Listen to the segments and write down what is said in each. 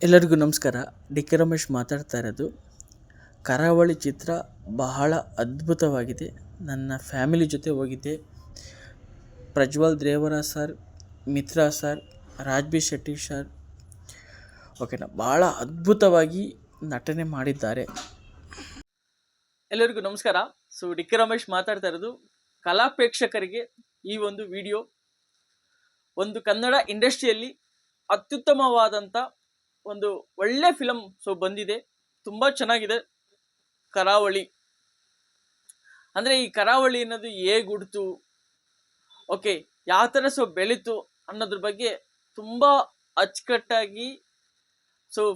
ಎಲ್ಲರಿಗೂ ನಮಸ್ಕಾರ. D K Ramesh ಮಾತಾಡ್ತಾ ಇರೋದು. ಕರಾವಳಿ ಚಿತ್ರ ಬಹಳ ಅದ್ಭುತವಾಗಿದೆ. ನನ್ನ ಫ್ಯಾಮಿಲಿ ಜೊತೆ ಹೋಗಿದ್ದೆ. Prajwal Devaraj sir, Mitra sir, Raj B Shetty sir ಓಕೆನಾ, ಭಾಳ ಅದ್ಭುತವಾಗಿ ನಟನೆ ಮಾಡಿದ್ದಾರೆ. ಎಲ್ಲರಿಗೂ ನಮಸ್ಕಾರ. ಡಿ ಕೆ ರಮೇಶ್ ಮಾತಾಡ್ತಾ ಇರೋದು. ಕಲಾ ಪ್ರೇಕ್ಷಕರಿಗೆ ಈ ಒಂದು ವಿಡಿಯೋ ಒಂದು ಕನ್ನಡ ಇಂಡಸ್ಟ್ರಿಯಲ್ಲಿ ಅತ್ಯುತ್ತಮವಾದಂಥ ಒಂದು ಒಳ್ಳೆ ಫಿಲಮ್ ಬಂದಿದೆ. ತುಂಬ ಚೆನ್ನಾಗಿದೆ. ಕರಾವಳಿ ಅಂದರೆ ಈ ಕರಾವಳಿ ಅನ್ನೋದು ಹೇಗೆ ಹುಡ್ತು, ಓಕೆ ಯಾವ ಥರ ಬೆಳೀತು ಅನ್ನೋದ್ರ ಬಗ್ಗೆ ತುಂಬ ಅಚ್ಚುಕಟ್ಟಾಗಿ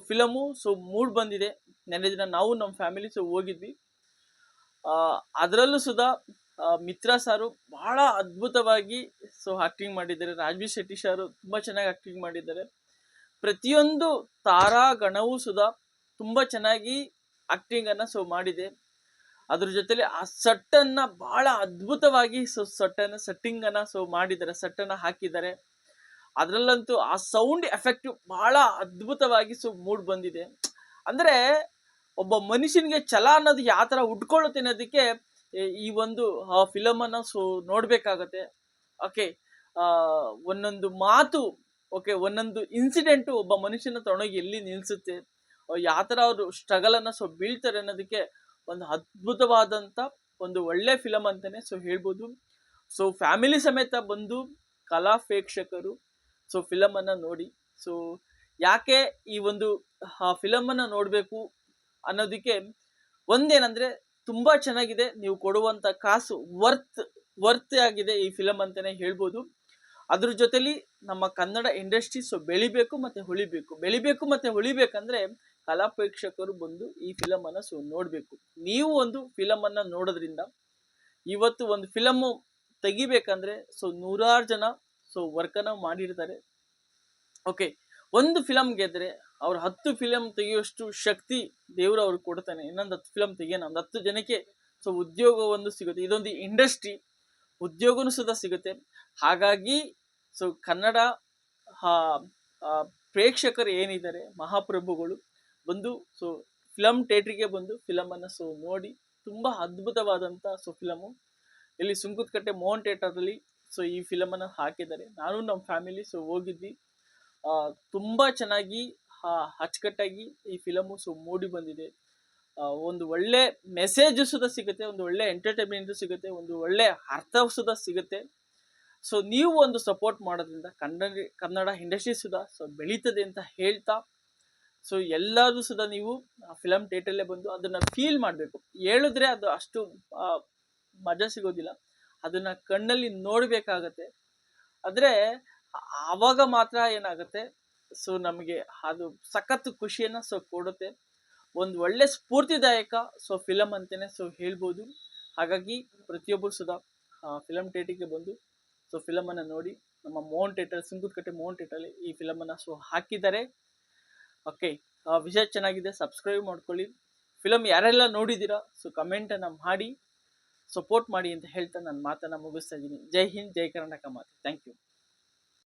ಫಿಲಮು ಮೂಡ್ ಬಂದಿದೆ. ನೆನ್ನೆ ದಿನ ನಾವು ನಮ್ಮ ಫ್ಯಾಮಿಲಿ ಹೋಗಿದ್ವಿ. ಅದರಲ್ಲೂ ಮಿತ್ರಾ ಸಾರು ಬಹಳ ಅದ್ಭುತವಾಗಿ ಆಕ್ಟಿಂಗ್ ಮಾಡಿದ್ದಾರೆ. ರಾಜ್ಬಿ ಶೆಟ್ಟಿ ಸಾರು ತುಂಬ ಚೆನ್ನಾಗಿ ಆಕ್ಟಿಂಗ್ ಮಾಡಿದ್ದಾರೆ. ಪ್ರತಿಯೊಂದು ತಾರಾಗಣವೂ ತುಂಬ ಚೆನ್ನಾಗಿ ಆಕ್ಟಿಂಗನ್ನು ಮಾಡಿದೆ. ಅದ್ರ ಜೊತೆಲಿ ಆ ಸಟ್ಟನ್ನು ಬಹಳ ಅದ್ಭುತವಾಗಿ ಸೆಟ್ಟಿಂಗನ್ನು ಮಾಡಿದ್ದಾರೆ, ಸಟ್ಟನ್ನು ಹಾಕಿದ್ದಾರೆ. ಅದರಲ್ಲಂತೂ ಆ ಸೌಂಡ್ ಎಫೆಕ್ಟ್ ಬಹಳ ಅದ್ಭುತವಾಗಿ ಮೂಡ್ ಬಂದಿದೆ. ಅಂದರೆ ಒಬ್ಬ ಮನುಷ್ಯನಿಗೆ ಛಲ ಅನ್ನೋದು ಯಾವ ಥರ ಉಟ್ಕೊಳ್ಳುತ್ತೆ ಅನ್ನೋದಕ್ಕೆ ಈ ಒಂದು ಫಿಲಮನ್ನು ನೋಡಬೇಕಾಗತ್ತೆ. ಓಕೆ, ಒಂದೊಂದು ಮಾತು, ಓಕೆ ಒಂದೊಂದು ಇನ್ಸಿಡೆಂಟು ಒಬ್ಬ ಮನುಷ್ಯನ ತೊಗೊಂಡೋಗಿ ಎಲ್ಲಿ ನಿಲ್ಲಿಸುತ್ತೆ, ಯಾವ ಥರ ಅವರು ಸ್ಟ್ರಗಲನ್ನು ಬೀಳ್ತಾರೆ ಅನ್ನೋದಕ್ಕೆ ಒಂದು ಅದ್ಭುತವಾದಂಥ ಒಂದು ಒಳ್ಳೆ ಫಿಲಮ್ ಅಂತಲೇ ಹೇಳ್ಬೋದು. ಫ್ಯಾಮಿಲಿ ಸಮೇತ ಬಂದು ಕಲಾ ಪ್ರೇಕ್ಷಕರು ಫಿಲಮನ್ನು ನೋಡಿ. ಯಾಕೆ ಈ ಒಂದು ಫಿಲಮನ್ನು ನೋಡಬೇಕು ಅನ್ನೋದಕ್ಕೆ ಒಂದೇನಂದರೆ ತುಂಬ ಚೆನ್ನಾಗಿದೆ. ನೀವು ಕೊಡುವಂಥ ಕಾಸು ವರ್ತ್ ಆಗಿದೆ ಈ ಫಿಲಮ್ ಅಂತಲೇ ಹೇಳ್ಬೋದು. ಅದ್ರ ಜೊತೆಲಿ ನಮ್ಮ ಕನ್ನಡ ಇಂಡಸ್ಟ್ರಿ ಬೆಳಿಬೇಕು ಮತ್ತು ಹೊಳಿಬೇಕಂದ್ರೆ ಕಲಾ ಪ್ರೇಕ್ಷಕರು ಬಂದು ಈ ಫಿಲಮನ್ನು ನೋಡಬೇಕು. ನೀವು ಒಂದು ಫಿಲಮನ್ನು ನೋಡೋದ್ರಿಂದ ಇವತ್ತು ಒಂದು ಫಿಲಮ್ಮು ತೆಗಿಬೇಕಂದ್ರೆ ನೂರಾರು ಜನ ವರ್ಕನ್ನು ಮಾಡಿರ್ತಾರೆ. ಓಕೆ, ಒಂದು ಫಿಲಮ್ ಗೆದ್ರೆ ಅವ್ರು 10 ಫಿಲಮ್ ತೆಗೆಯುವಷ್ಟು ಶಕ್ತಿ ದೇವರು ಅವ್ರಿಗೆ ಕೊಡ್ತಾನೆ. ಇನ್ನೊಂದು 10 ಫಿಲಮ್ ತೆಗಿಯೋಣ, ಒಂದು 10 ಜನಕ್ಕೆ ಉದ್ಯೋಗವನ್ನು ಸಿಗುತ್ತೆ. ಇದೊಂದು ಇಂಡಸ್ಟ್ರಿ, ಉದ್ಯೋಗನೂ ಸಿಗುತ್ತೆ. ಹಾಗಾಗಿ ಕನ್ನಡ ಪ್ರೇಕ್ಷಕರು ಏನಿದ್ದಾರೆ, ಮಹಾಪ್ರಭುಗಳು ಬಂದು ಫಿಲಮ್ ಥಿಯೇಟ್ರಿಗೆ ಬಂದು ಫಿಲಮನ್ನು ನೋಡಿ. ತುಂಬ ಅದ್ಭುತವಾದಂಥ ಫಿಲಮು ಇಲ್ಲಿ ಸುಂಕದಕಟ್ಟೆ ಮೋಹನ್ ಥಿಯೇಟರಲ್ಲಿ ಈ ಫಿಲಮನ್ನು ಹಾಕಿದ್ದಾರೆ. ನಾನು ನಮ್ಮ ಫ್ಯಾಮಿಲಿ ಹೋಗಿದ್ವಿ. ತುಂಬ ಚೆನ್ನಾಗಿ ಅಚ್ಚುಕಟ್ಟಾಗಿ ಈ ಫಿಲಮು ಮೂಡಿ ಬಂದಿದೆ. ಒಂದು ಒಳ್ಳೆ ಮೆಸೇಜು ಸಿಗುತ್ತೆ, ಒಂದು ಒಳ್ಳೆ ಎಂಟರ್ಟೈನ್ಮೆಂಟು ಸಿಗುತ್ತೆ, ಒಂದು ಒಳ್ಳೆ ಅರ್ಥ ಸಿಗುತ್ತೆ. ನೀವು ಒಂದು ಸಪೋರ್ಟ್ ಮಾಡೋದ್ರಿಂದ ಕನ್ನಡ ಇಂಡಸ್ಟ್ರಿ ಬೆಳೀತದೆ ಅಂತ ಹೇಳ್ತಾ ಎಲ್ಲರೂ ನೀವು ಫಿಲಮ್ ಥಿಯೇಟರಲ್ಲೇ ಬಂದು ಅದನ್ನು ಫೀಲ್ ಮಾಡಬೇಕು. ಹೇಳಿದ್ರೆ ಅದು ಅಷ್ಟು ಮಜಾ ಸಿಗೋದಿಲ್ಲ, ಅದನ್ನು ಕಣ್ಣಲ್ಲಿ ನೋಡಬೇಕಾಗತ್ತೆ. ಆದರೆ ಆವಾಗ ಮಾತ್ರ ಏನಾಗುತ್ತೆ, ನಮಗೆ ಅದು ಸಖತ್ ಖುಷಿಯನ್ನು ಕೊಡುತ್ತೆ. ಒಂದು ಒಳ್ಳೆ ಸ್ಫೂರ್ತಿದಾಯಕ ಫಿಲಮ್ ಅಂತಲೇ ಹೇಳ್ಬೋದು. ಹಾಗಾಗಿ ಪ್ರತಿಯೊಬ್ಬರು ಫಿಲಮ್ ಥಿಯೇಟರ್ಗೆ ಬಂದು ಫಿಲಮನ್ನು ನೋಡಿ. ನಮ್ಮ ಮೋಹನ್ ಥಿಯೇಟರ್, ಸುಂಕದಕಟ್ಟೆ ಮೋಹನ್ ಥಿಯೇಟರಲ್ಲಿ ಈ ಫಿಲಮನ್ನು ಹಾಕಿದ್ದಾರೆ. ಓಕೆ, ವಿಷಯ ಚೆನ್ನಾಗಿದೆ, ಸಬ್ಸ್ಕ್ರೈಬ್ ಮಾಡ್ಕೊಳ್ಳಿ. ಫಿಲಮ್ ಯಾರೆಲ್ಲ ನೋಡಿದ್ದೀರಾ ಕಮೆಂಟನ್ನು ಮಾಡಿ ಸಪೋರ್ಟ್ ಮಾಡಿ ಅಂತ ಹೇಳ್ತಾ ನನ್ನ ಮಾತನ್ನು ಮುಗಿಸ್ತಾ ಇದ್ದೀನಿ. ಜೈ ಹಿಂದ್, ಜೈ ಕರ್ನಾಟಕ ಮಾತೆ. Thank you.